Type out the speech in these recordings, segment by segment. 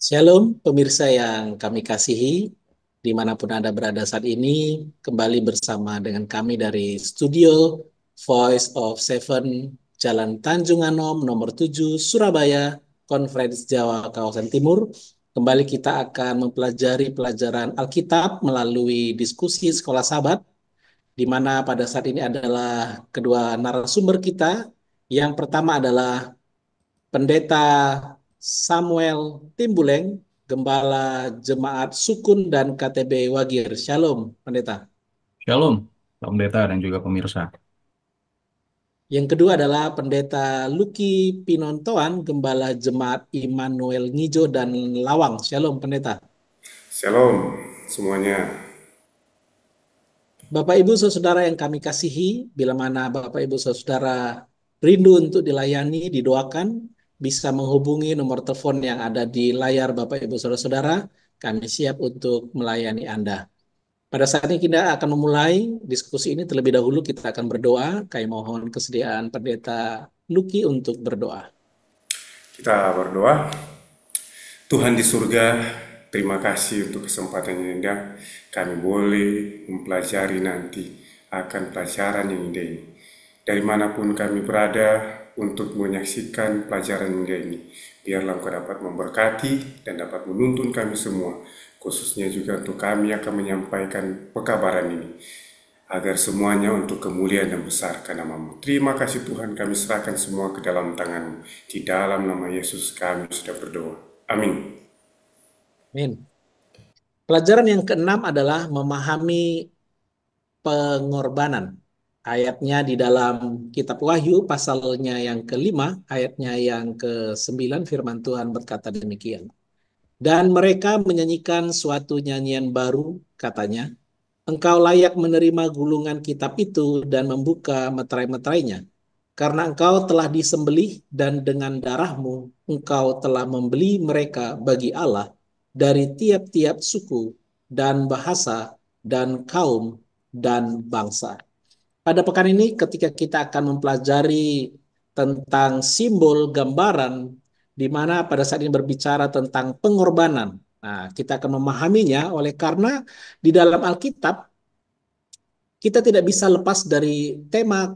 Shalom pemirsa yang kami kasihi, dimanapun Anda berada saat ini, kembali bersama dengan kami dari studio Voice of Seven, Jalan Tanjung Anom, nomor 7, Surabaya, Conference Jawa Kawasan Timur. Kembali kita akan mempelajari pelajaran Alkitab melalui diskusi Sekolah Sahabat, di mana pada saat ini adalah kedua narasumber kita. Yang pertama adalah Pendeta Samuel Timbuleng, Gembala Jemaat Sukun dan KTB Wagir. Shalom, Pendeta. Shalom, Pak Pendeta dan juga pemirsa. Yang kedua adalah Pendeta Lucky Pinontoan, Gembala Jemaat Immanuel Ngijo dan Lawang. Shalom, Pendeta. Shalom semuanya. Bapak Ibu Saudara yang kami kasihi, bila mana Bapak Ibu Saudara rindu untuk dilayani, didoakan, bisa menghubungi nomor telepon yang ada di layar Bapak Ibu Saudara-saudara. Kami siap untuk melayani Anda. Pada saat ini kita akan memulai diskusi ini. Terlebih dahulu kita akan berdoa. Kami mohon kesediaan Pendeta Luki untuk berdoa. Kita berdoa. Tuhan di surga, terima kasih untuk kesempatan yang indah. Kami boleh mempelajari nanti akan pelajaran yang indah ini. Dari manapun kami berada untuk menyaksikan pelajaran yang indah ini. Biarlah Engkau dapat memberkati dan dapat menuntun kami semua. Khususnya juga untuk kami akan menyampaikan pekabaran ini. Agar semuanya untuk kemuliaan dan besarkan nama-Mu. Terima kasih Tuhan, kami serahkan semua ke dalam tangan-Mu. Di dalam nama Yesus kami sudah berdoa. Amin. Amin. Pelajaran yang keenam adalah memahami pengorbanan. Ayatnya di dalam kitab Wahyu, pasalnya yang kelima, ayatnya yang ke-9, firman Tuhan berkata demikian. Dan mereka menyanyikan suatu nyanyian baru, katanya, Engkau layak menerima gulungan kitab itu dan membuka meterai-meterainya. Karena engkau telah disembelih dan dengan darahmu engkau telah membeli mereka bagi Allah dari tiap-tiap suku dan bahasa dan kaum dan bangsa. Pada pekan ini ketika kita akan mempelajari tentang simbol gambaran di mana pada saat ini berbicara tentang pengorbanan. Nah, kita akan memahaminya oleh karena di dalam Alkitab kita tidak bisa lepas dari tema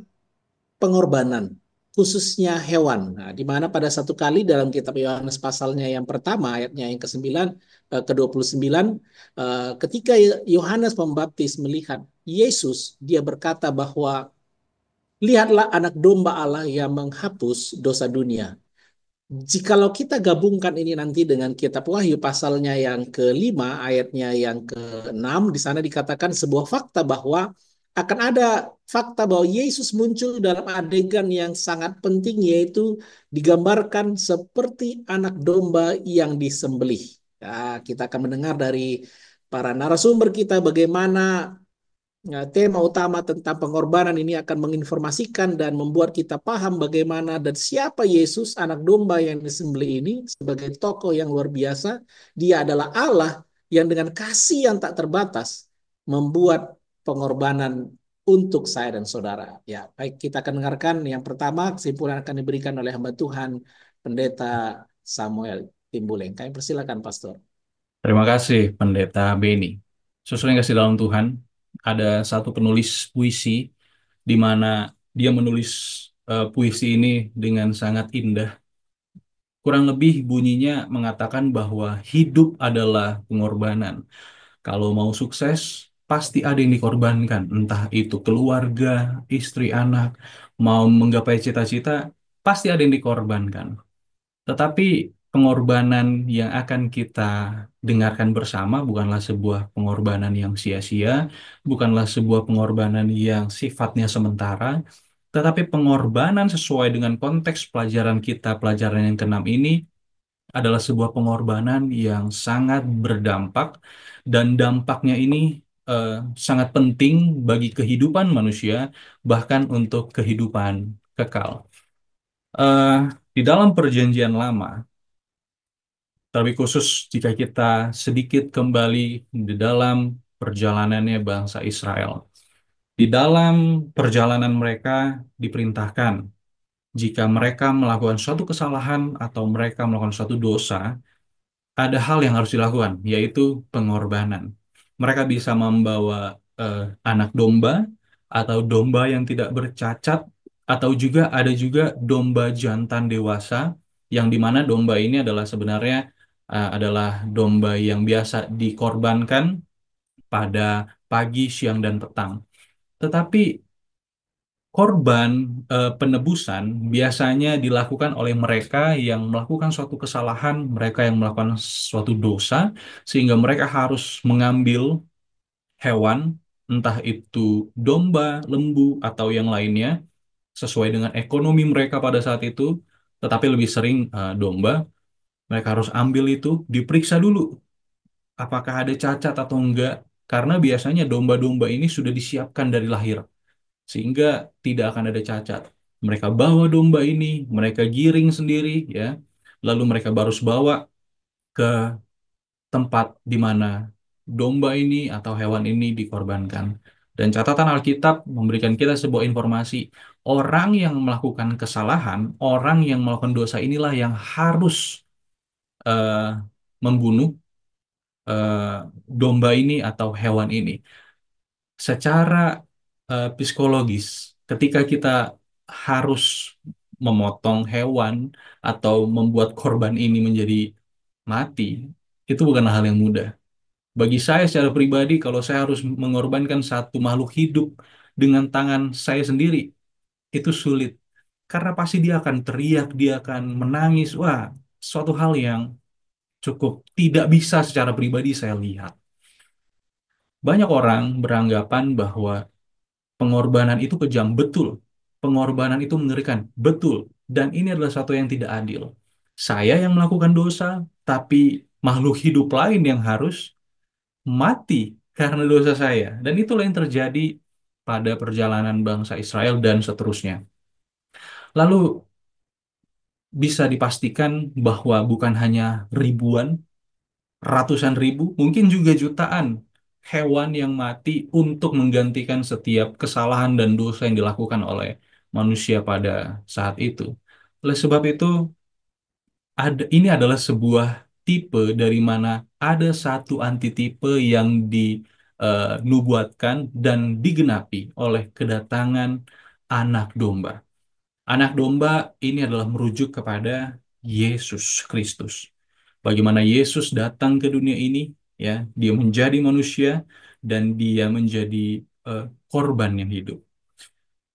pengorbanan, khususnya hewan. Nah, di mana pada satu kali dalam kitab Yohanes pasalnya yang pertama, ayatnya yang ke-9, ke-29, ketika Yohanes Pembaptis melihat Yesus, dia berkata bahwa lihatlah anak domba Allah yang menghapus dosa dunia. Jikalau kita gabungkan ini nanti dengan kitab Wahyu pasalnya yang kelima, ayatnya yang ke-6, di sana dikatakan sebuah fakta bahwa akan ada fakta bahwa Yesus muncul dalam adegan yang sangat penting, yaitu digambarkan seperti anak domba yang disembelih. Nah, kita akan mendengar dari para narasumber kita bagaimana tema utama tentang pengorbanan ini akan menginformasikan dan membuat kita paham bagaimana dan siapa Yesus, anak domba yang disembelih ini sebagai tokoh yang luar biasa. Dia adalah Allah yang dengan kasih yang tak terbatas membuat pengorbanan untuk saya dan saudara. Ya, baik kita akan dengarkan yang pertama kesimpulan akan diberikan oleh hamba Tuhan Pendeta Samuel Timbuleng. Kami persilakan Pastor. Terima kasih Pendeta Beni. Sesuai yang kasih dalam Tuhan, ada satu penulis puisi di mana dia menulis puisi ini dengan sangat indah. Kurang lebih bunyinya mengatakan bahwa hidup adalah pengorbanan. Kalau mau sukses, pasti ada yang dikorbankan. Entah itu keluarga, istri, anak, mau menggapai cita-cita, pasti ada yang dikorbankan. Tetapi pengorbanan yang akan kita dengarkan bersama bukanlah sebuah pengorbanan yang sia-sia, bukanlah sebuah pengorbanan yang sifatnya sementara, tetapi pengorbanan sesuai dengan konteks pelajaran kita, pelajaran yang keenam ini adalah sebuah pengorbanan yang sangat berdampak dan dampaknya ini eh, sangat penting bagi kehidupan manusia, bahkan untuk kehidupan kekal. Eh, di dalam Perjanjian Lama, tapi khusus jika kita sedikit kembali di dalam perjalanannya bangsa Israel. Di dalam perjalanan mereka diperintahkan, jika mereka melakukan suatu kesalahan atau mereka melakukan suatu dosa, ada hal yang harus dilakukan, yaitu pengorbanan. Mereka bisa membawa anak domba atau domba yang tidak bercacat, atau juga ada juga domba jantan dewasa, yang dimana domba ini adalah sebenarnya adalah domba yang biasa dikorbankan pada pagi, siang, dan petang. Tetapi korban penebusan biasanya dilakukan oleh mereka yang melakukan suatu kesalahan, mereka yang melakukan suatu dosa, sehingga mereka harus mengambil hewan, entah itu domba, lembu, atau yang lainnya, sesuai dengan ekonomi mereka pada saat itu, tetapi lebih sering domba. Mereka harus ambil itu, diperiksa dulu apakah ada cacat atau enggak, karena biasanya domba-domba ini sudah disiapkan dari lahir sehingga tidak akan ada cacat. Mereka bawa domba ini, mereka giring sendiri, ya, lalu mereka baru bawa ke tempat di mana domba ini atau hewan ini dikorbankan. Dan catatan Alkitab memberikan kita sebuah informasi, orang yang melakukan kesalahan, orang yang melakukan dosa inilah yang harus eh, membunuh eh, domba ini atau hewan ini. Secara psikologis, ketika kita harus memotong hewan atau membuat korban ini menjadi mati, itu bukan hal yang mudah. Bagi saya secara pribadi, kalau saya harus mengorbankan satu makhluk hidup dengan tangan saya sendiri, itu sulit. Karena pasti dia akan teriak, dia akan menangis. Wah, suatu hal yang cukup tidak bisa secara pribadi saya lihat. Banyak orang beranggapan bahwa pengorbanan itu kejam, betul. Pengorbanan itu mengerikan, betul. Dan ini adalah satu yang tidak adil. Saya yang melakukan dosa, tapi makhluk hidup lain yang harus mati karena dosa saya. Dan itulah yang terjadi pada perjalanan bangsa Israel dan seterusnya. Lalu bisa dipastikan bahwa bukan hanya ribuan, ratusan ribu, mungkin juga jutaan hewan yang mati untuk menggantikan setiap kesalahan dan dosa yang dilakukan oleh manusia pada saat itu. Oleh sebab itu, ini adalah sebuah tipe dari mana ada satu antitipe yang dinubuatkan dan digenapi oleh kedatangan anak domba. Anak domba ini adalah merujuk kepada Yesus Kristus. Bagaimana Yesus datang ke dunia ini, ya, dia menjadi manusia dan dia menjadi korban yang hidup.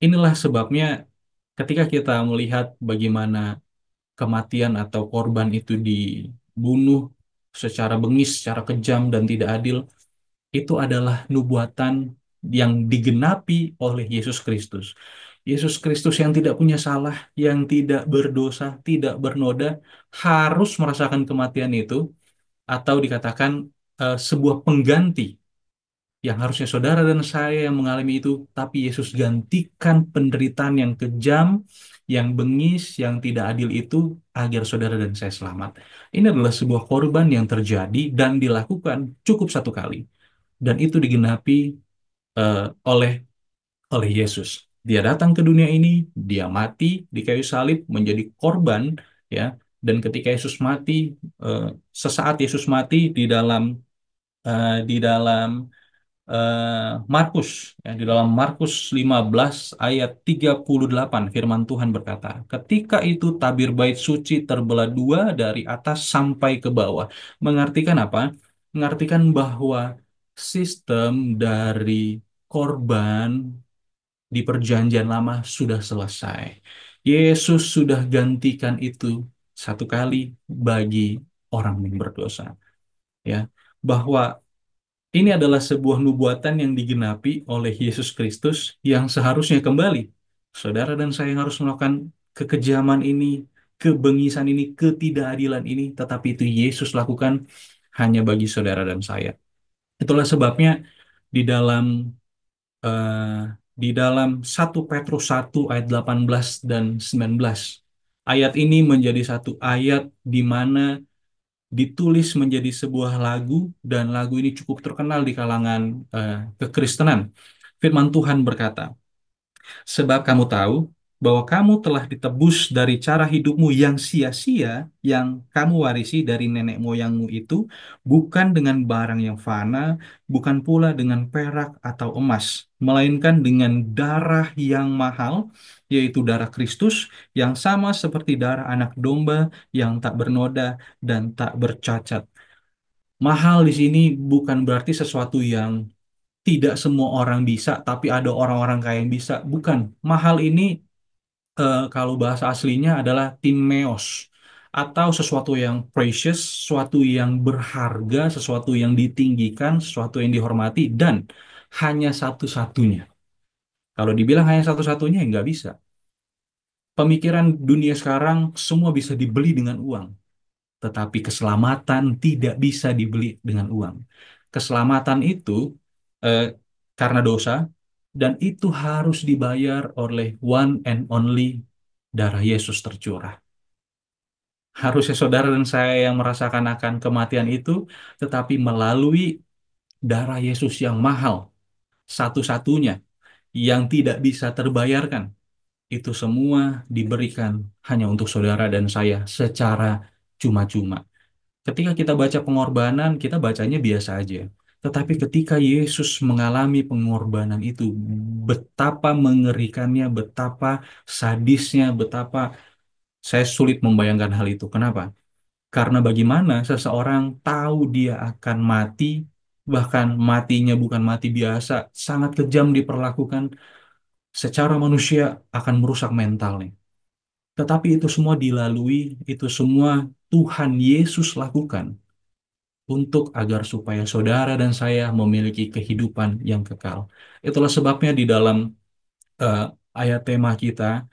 Inilah sebabnya ketika kita melihat bagaimana kematian atau korban itu dibunuh secara bengis, secara kejam dan tidak adil, itu adalah nubuatan yang digenapi oleh Yesus Kristus. Yesus Kristus yang tidak punya salah, yang tidak berdosa, tidak bernoda, harus merasakan kematian itu, atau dikatakan sebuah pengganti yang harusnya saudara dan saya yang mengalami itu, tapi Yesus gantikan penderitaan yang kejam, yang bengis, yang tidak adil itu agar saudara dan saya selamat. Ini adalah sebuah korban yang terjadi dan dilakukan cukup satu kali, dan itu digenapi eh, oleh oleh Yesus. Dia datang ke dunia ini, dia mati di kayu salib menjadi korban, ya. Dan ketika Yesus mati, eh, sesaat Yesus mati di dalam Markus, ya, di dalam Markus 15 ayat 38 firman Tuhan berkata, ketika itu tabir bait suci terbelah dua dari atas sampai ke bawah. Mengartikan apa? Mengartikan bahwa sistem dari korban di perjanjian lama sudah selesai. Yesus sudah gantikan itu satu kali bagi orang yang berdosa. Ya, bahwa ini adalah sebuah nubuatan yang digenapi oleh Yesus Kristus yang seharusnya kembali. Saudara dan saya yang harus melakukan kekejaman ini, kebengisan ini, ketidakadilan ini, tetapi itu Yesus lakukan hanya bagi saudara dan saya. Itulah sebabnya di dalam eh, di dalam 1 Petrus 1 ayat 18 dan 19, ayat ini menjadi satu ayat di mana ditulis menjadi sebuah lagu, dan lagu ini cukup terkenal di kalangan kekristenan. Firman Tuhan berkata, sebab kamu tahu bahwa kamu telah ditebus dari cara hidupmu yang sia-sia yang kamu warisi dari nenek moyangmu itu, bukan dengan barang yang fana, bukan pula dengan perak atau emas, melainkan dengan darah yang mahal, yaitu darah Kristus, yang sama seperti darah anak domba yang tak bernoda dan tak bercacat. Mahal di sini bukan berarti sesuatu yang tidak semua orang bisa, tapi ada orang-orang kaya yang bisa. Bukan. Mahal ini kalau bahasa aslinya adalah timeos, atau sesuatu yang precious, sesuatu yang berharga, sesuatu yang ditinggikan, sesuatu yang dihormati, dan hanya satu-satunya. Kalau dibilang hanya satu-satunya, ya nggak bisa. Pemikiran dunia sekarang semua bisa dibeli dengan uang, tetapi keselamatan tidak bisa dibeli dengan uang. Keselamatan itu eh, karena dosa, dan itu harus dibayar oleh one and only darah Yesus tercurah. Harusnya saudara dan saya yang merasakan akan kematian itu, tetapi melalui darah Yesus yang mahal, satu-satunya, yang tidak bisa terbayarkan. Itu semua diberikan hanya untuk saudara dan saya secara cuma-cuma. Ketika kita baca pengorbanan, kita bacanya biasa aja. Tetapi ketika Yesus mengalami pengorbanan itu, betapa mengerikannya, betapa sadisnya, betapa saya sulit membayangkan hal itu. Kenapa? Karena bagaimana seseorang tahu dia akan mati, bahkan matinya bukan mati biasa, sangat kejam diperlakukan, secara manusia akan merusak mentalnya. Tetapi itu semua dilalui, itu semua Tuhan Yesus lakukan untuk agar supaya saudara dan saya memiliki kehidupan yang kekal. Itulah sebabnya di dalam eh, ayat tema kita,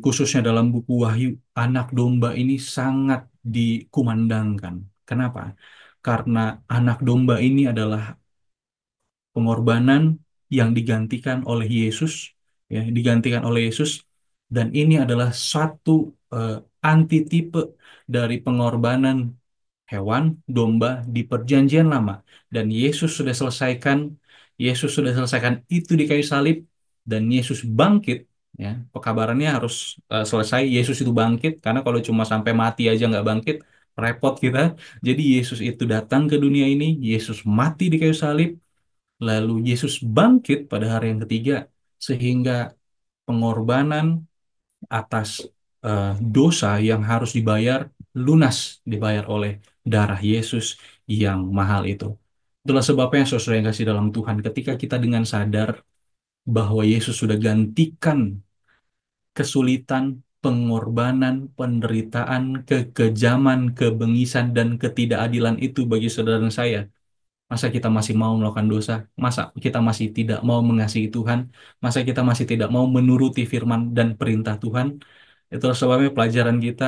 khususnya dalam buku Wahyu, anak domba ini sangat dikumandangkan. Kenapa? Karena anak domba ini adalah pengorbanan yang digantikan oleh Yesus, ya, digantikan oleh Yesus, dan ini adalah satu eh, antitipe dari pengorbanan hewan, domba di perjanjian lama. Dan Yesus sudah selesaikan itu di kayu salib, dan Yesus bangkit, ya. Pekabarannya harus selesai, Yesus itu bangkit, karena kalau cuma sampai mati aja nggak bangkit, repot kita. Jadi Yesus itu datang ke dunia ini, Yesus mati di kayu salib, lalu Yesus bangkit pada hari yang ketiga, sehingga pengorbanan atas dosa yang harus dibayar, lunas dibayar oleh darah Yesus yang mahal itu. Itulah sebabnya saudara yang kasih dalam Tuhan, ketika kita dengan sadar bahwa Yesus sudah gantikan kesulitan, pengorbanan, penderitaan, kekejaman, kebengisan, dan ketidakadilan itu bagi saudara dan saya, masa kita masih mau melakukan dosa? Masa kita masih tidak mau mengasihi Tuhan? Masa kita masih tidak mau menuruti firman dan perintah Tuhan? Itulah sebabnya pelajaran kita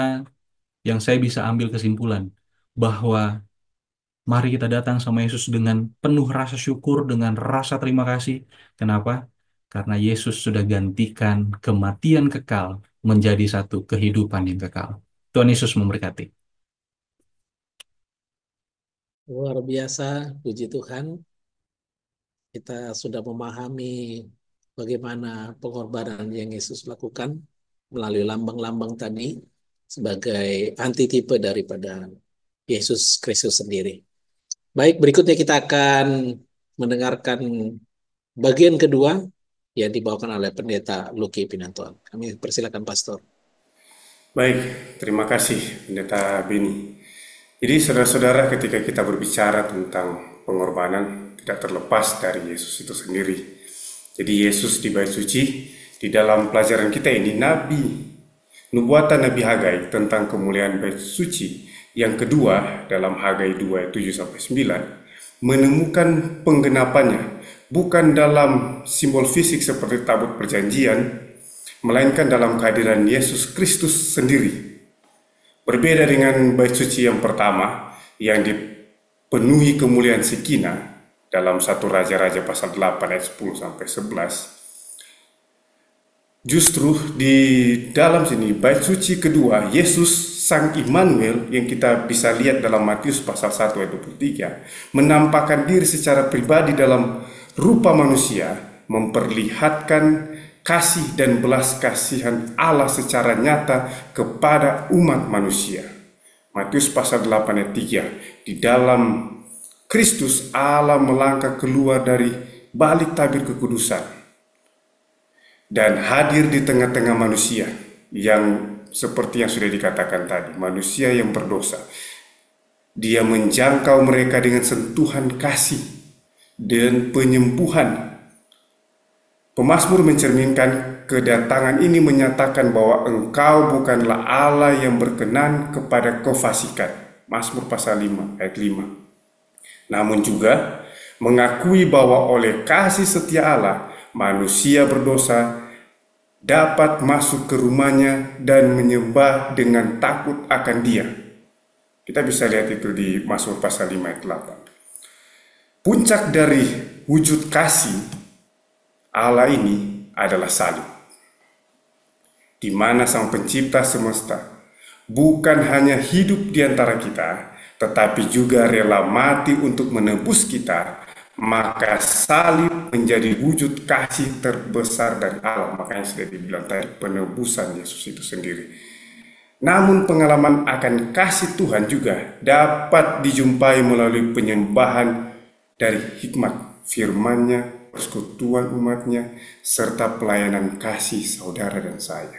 yang saya bisa ambil kesimpulan bahwa mari kita datang sama Yesus dengan penuh rasa syukur, dengan rasa terima kasih. Kenapa? Karena Yesus sudah gantikan kematian kekal menjadi satu kehidupan yang kekal. Tuhan Yesus memberkati. Luar biasa, puji Tuhan. Kita sudah memahami bagaimana pengorbanan yang Yesus lakukan melalui lambang-lambang tadi sebagai antitipe daripada Yesus Kristus sendiri. Baik, berikutnya kita akan mendengarkan bagian kedua yang dibawakan oleh Pendeta Lucky Pinantoan. Kami persilakan Pastor. Baik, terima kasih Pendeta Beni. Jadi saudara-saudara, ketika kita berbicara tentang pengorbanan, tidak terlepas dari Yesus itu sendiri. Jadi Yesus di Bait Suci, di dalam pelajaran kita ini, nubuatan Nabi Hagai tentang kemuliaan Bait Suci yang kedua dalam Hagai 2 ayat 7-9 menemukan penggenapannya bukan dalam simbol fisik seperti tabut perjanjian, melainkan dalam kehadiran Yesus Kristus sendiri. Berbeda dengan Bait Suci yang pertama yang dipenuhi kemuliaan Shekhinah dalam 1 Raja-Raja pasal 8 ayat 10-11. Justru di dalam sini Bait Suci kedua, Yesus Sang Immanuel yang kita bisa lihat dalam Matius pasal 1 ayat 23 menampakkan diri secara pribadi dalam rupa manusia, memperlihatkan kasih dan belas kasihan Allah secara nyata kepada umat manusia. Matius pasal 8 ayat 3, di dalam Kristus Allah melangkah keluar dari balik tabir kekudusan dan hadir di tengah-tengah manusia yang seperti yang sudah dikatakan tadi, manusia yang berdosa. Dia menjangkau mereka dengan sentuhan kasih dan penyembuhan. Pemazmur mencerminkan kedatangan ini menyatakan bahwa engkau bukanlah Allah yang berkenan kepada kefasikan. Mazmur pasal 5 ayat 5. Namun juga mengakui bahwa oleh kasih setia Allah, manusia berdosa dapat masuk ke rumahnya dan menyembah dengan takut akan Dia. Kita bisa lihat itu di Mazmur pasal 5 ayat 8. Puncak dari wujud kasih Allah ini adalah salib, di mana Sang Pencipta semesta bukan hanya hidup di antara kita, tetapi juga rela mati untuk menebus kita. Maka salib menjadi wujud kasih terbesar dari Allah. Makanya sudah dibilang tadi, penebusan Yesus itu sendiri. Namun pengalaman akan kasih Tuhan juga dapat dijumpai melalui penyembahan dari hikmat firman-Nya, persekutuan umat-Nya, serta pelayanan kasih saudara dan saya.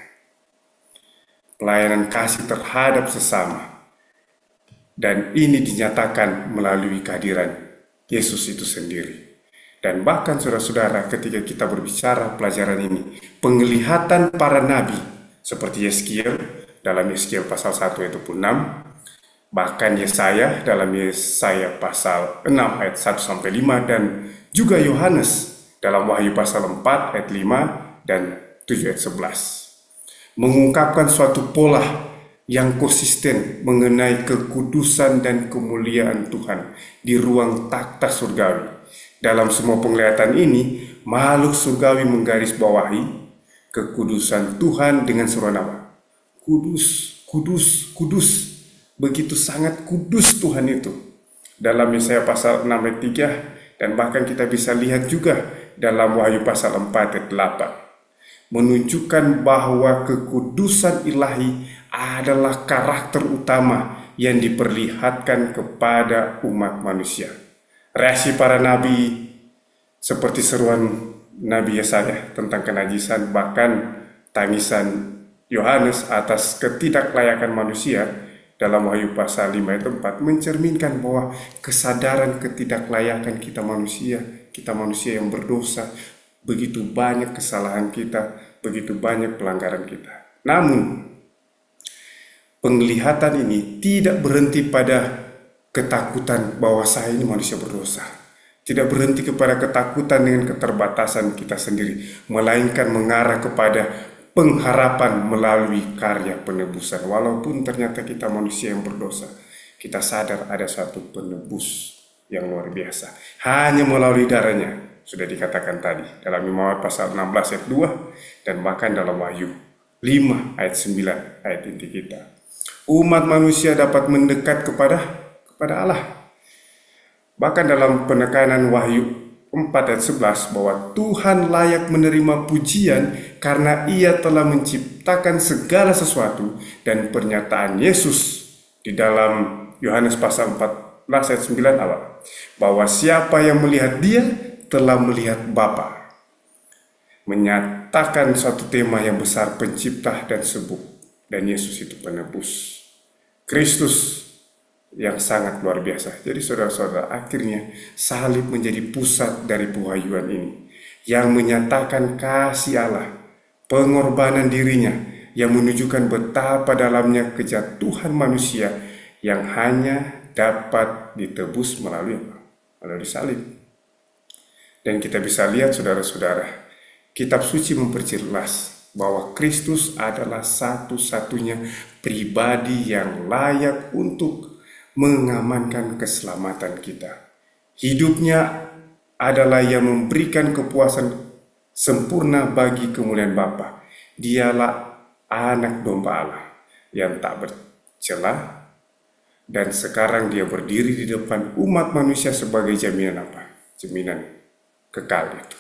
Pelayanan kasih terhadap sesama. Dan ini dinyatakan melalui kehadiran Yesus itu sendiri. Dan bahkan saudara-saudara, ketika kita berbicara pelajaran ini, penglihatan para nabi seperti Yeskiel dalam Yeskiel pasal 1 ayat 26, bahkan Yesaya dalam Yesaya pasal 6 ayat 1-5, dan juga Yohanes dalam Wahyu pasal 4 ayat 5 dan 7 ayat 11, mengungkapkan suatu pola yang konsisten mengenai kekudusan dan kemuliaan Tuhan di ruang takhta surgawi. Dalam semua penglihatan ini, makhluk surgawi menggarisbawahi kekudusan Tuhan dengan seruan apa? Kudus, kudus, kudus. Begitu sangat kudus Tuhan itu. Dalam Yesaya pasal 6 ayat 3, dan bahkan kita bisa lihat juga dalam Wahyu pasal 4 ayat 8, menunjukkan bahwa kekudusan ilahi adalah karakter utama yang diperlihatkan kepada umat manusia. Reaksi para nabi seperti seruan Nabi Yesaya tentang kenajisan, bahkan tangisan Yohanes atas ketidaklayakan manusia dalam Wahyu pasal 5 ayat 4 mencerminkan bahwa kesadaran ketidaklayakan kita manusia yang berdosa, begitu banyak kesalahan kita, begitu banyak pelanggaran kita. Namun penglihatan ini tidak berhenti pada ketakutan bahwa saya ini manusia berdosa. Tidak berhenti kepada ketakutan dengan keterbatasan kita sendiri, melainkan mengarah kepada pengharapan melalui karya penebusan. Walaupun ternyata kita manusia yang berdosa, kita sadar ada satu penebus yang luar biasa. Hanya melalui darahnya, sudah dikatakan tadi dalam Imamat pasal 16 ayat 2, dan bahkan dalam Wahyu 5 ayat 9 ayat inti kita. Umat manusia dapat mendekat kepada Allah. Bahkan dalam penekanan Wahyu 4 ayat 11 bahwa Tuhan layak menerima pujian karena Ia telah menciptakan segala sesuatu, dan pernyataan Yesus di dalam Yohanes pasal 14 ayat 9 awal bahwa siapa yang melihat Dia telah melihat Bapa, menyatakan suatu tema yang besar, pencipta dan sebut, dan Yesus itu penebus, Kristus yang sangat luar biasa. Jadi saudara-saudara, akhirnya salib menjadi pusat dari pewahyuan ini, yang menyatakan kasih Allah, pengorbanan dirinya, yang menunjukkan betapa dalamnya kejatuhan manusia yang hanya dapat ditebus melalui salib. Dan kita bisa lihat saudara-saudara, kitab suci memperjelas bahwa Kristus adalah satu-satunya pribadi yang layak untuk mengamankan keselamatan kita. Hidupnya adalah yang memberikan kepuasan sempurna bagi kemuliaan Bapa. Dialah anak domba Allah yang tak bercela, dan sekarang Dia berdiri di depan umat manusia sebagai jaminan apa? Jaminan kekal itu.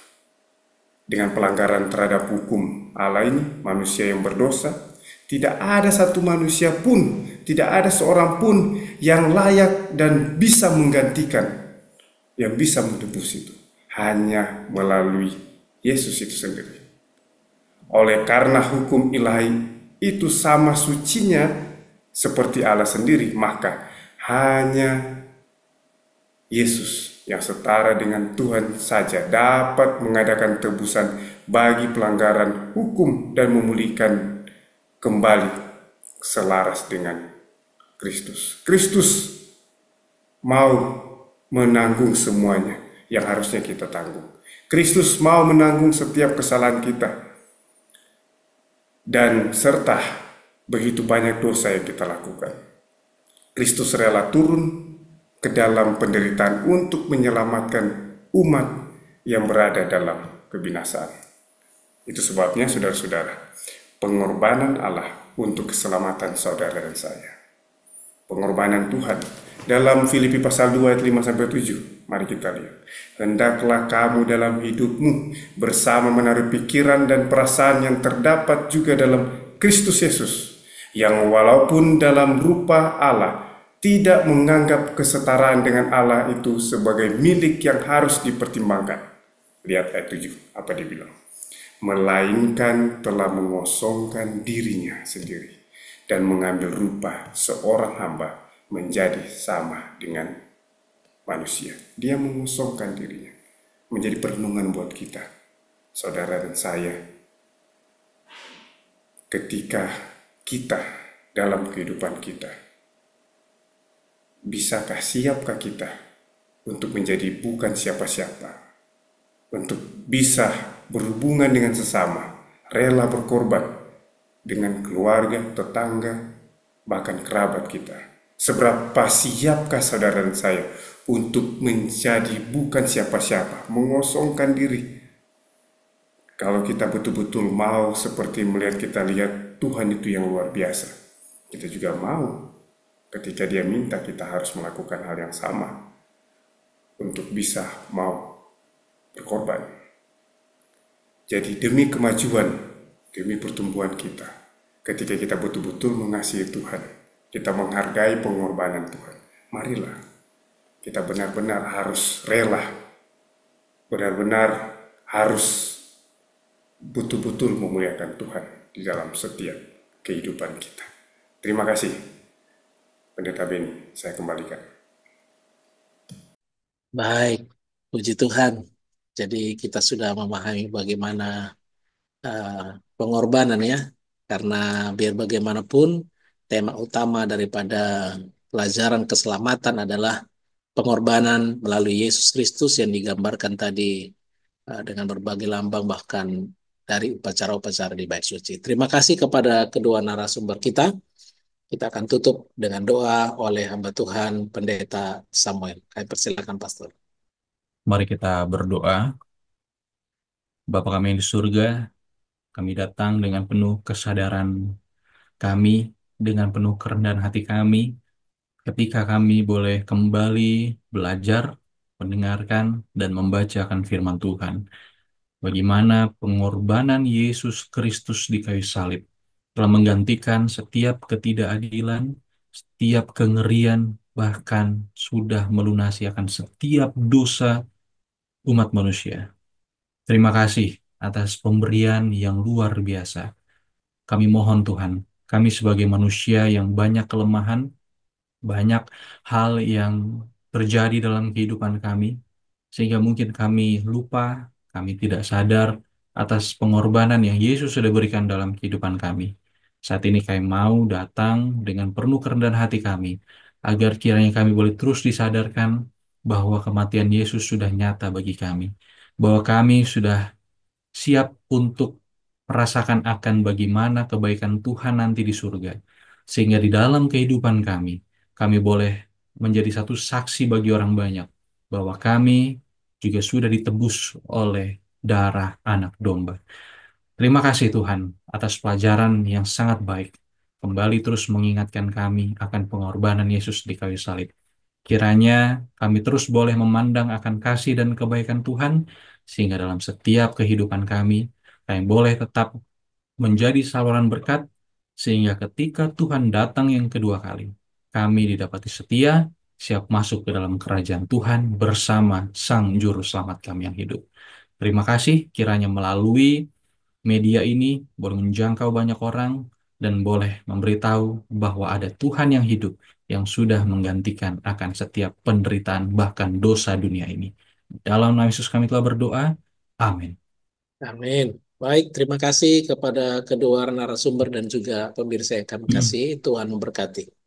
dengan pelanggaran terhadap hukum Allah ini, manusia yang berdosa. Tidak ada satu manusia pun, tidak ada seorang pun yang layak dan bisa menggantikan, yang bisa menebus itu. Hanya melalui Yesus itu sendiri. Oleh karena hukum ilahi itu sama sucinya seperti Allah sendiri, maka hanya Yesus yang setara dengan Tuhan saja dapat mengadakan tebusan bagi pelanggaran hukum dan memulihkan kembali selaras dengan Kristus. Kristus mau menanggung semuanya yang harusnya kita tanggung. Kristus mau menanggung setiap kesalahan kita dan serta begitu banyak dosa yang kita lakukan. Kristus rela turun ke dalam penderitaan untuk menyelamatkan umat yang berada dalam kebinasaan. Itu sebabnya saudara-saudara, pengorbanan Allah untuk keselamatan saudara dan saya. Pengorbanan Tuhan dalam Filipi pasal 2 ayat 5-7. Mari kita lihat. Hendaklah kamu dalam hidupmu bersama menaruh pikiran dan perasaan yang terdapat juga dalam Kristus Yesus, yang walaupun dalam rupa Allah tidak menganggap kesetaraan dengan Allah itu sebagai milik yang harus dipertimbangkan. Lihat ayat 7, apa dia bilang? Melainkan telah mengosongkan dirinya sendiri dan mengambil rupa seorang hamba menjadi sama dengan manusia. Dia mengosongkan dirinya, menjadi perenungan buat kita, saudara dan saya. Ketika kita dalam kehidupan kita, bisakah, siapkah kita untuk menjadi bukan siapa-siapa, untuk bisa berhubungan dengan sesama, rela berkorban dengan keluarga, tetangga, bahkan kerabat kita? Seberapa siapkah saudara dan saya untuk menjadi bukan siapa-siapa, mengosongkan diri? Kalau kita betul-betul mau seperti melihat, kita lihat Tuhan itu yang luar biasa, kita juga mau ketika dia minta kita harus melakukan hal yang sama untuk bisa mau berkorban. Jadi demi kemajuan, demi pertumbuhan kita, ketika kita betul-betul mengasihi Tuhan, kita menghargai pengorbanan Tuhan, marilah kita benar-benar harus rela, benar-benar harus betul-betul memuliakan Tuhan di dalam setiap kehidupan kita. Terima kasih. Pendeta Beni, saya kembalikan. Baik, puji Tuhan. Jadi kita sudah memahami bagaimana pengorbanan ya, karena biar bagaimanapun tema utama daripada pelajaran keselamatan adalah pengorbanan melalui Yesus Kristus yang digambarkan tadi dengan berbagai lambang bahkan dari upacara-upacara di bait suci. Terima kasih kepada kedua narasumber kita. Kita akan tutup dengan doa oleh hamba Tuhan Pendeta Samuel. Kami persilakan Pastor. Mari kita berdoa. Bapa kami yang di surga, kami datang dengan penuh kesadaran kami, dengan penuh kerendahan hati kami, ketika kami boleh kembali belajar, mendengarkan, dan membacakan firman Tuhan. Bagaimana pengorbanan Yesus Kristus di kayu salib telah menggantikan setiap ketidakadilan, setiap kengerian, bahkan sudah melunasi akan setiap dosa umat manusia. Terima kasih atas pemberian yang luar biasa. Kami mohon Tuhan, kami sebagai manusia yang banyak kelemahan, banyak hal yang terjadi dalam kehidupan kami, sehingga mungkin kami lupa, kami tidak sadar atas pengorbanan yang Yesus sudah berikan dalam kehidupan kami. Saat ini kami mau datang dengan penuh kerendahan hati kami, agar kiranya kami boleh terus disadarkan bahwa kematian Yesus sudah nyata bagi kami, bahwa kami sudah siap untuk merasakan akan bagaimana kebaikan Tuhan nanti di surga. Sehingga di dalam kehidupan kami boleh menjadi satu saksi bagi orang banyak, bahwa kami juga sudah ditebus oleh darah anak domba. Terima kasih Tuhan atas pelajaran yang sangat baik. Kembali terus mengingatkan kami akan pengorbanan Yesus di kayu salib. Kiranya kami terus boleh memandang akan kasih dan kebaikan Tuhan, sehingga dalam setiap kehidupan kami boleh tetap menjadi saluran berkat, sehingga ketika Tuhan datang yang kedua kali, kami didapati setia, siap masuk ke dalam kerajaan Tuhan bersama Sang Juru Selamat kami yang hidup. Terima kasih kiranya melalui media ini boleh menjangkau banyak orang dan boleh memberitahu bahwa ada Tuhan yang hidup yang sudah menggantikan akan setiap penderitaan bahkan dosa dunia ini. Dalam nama Yesus kami telah berdoa. Amin. Amin. Baik, terima kasih kepada kedua narasumber dan juga pemirsa yang kami kasih. Tuhan memberkati.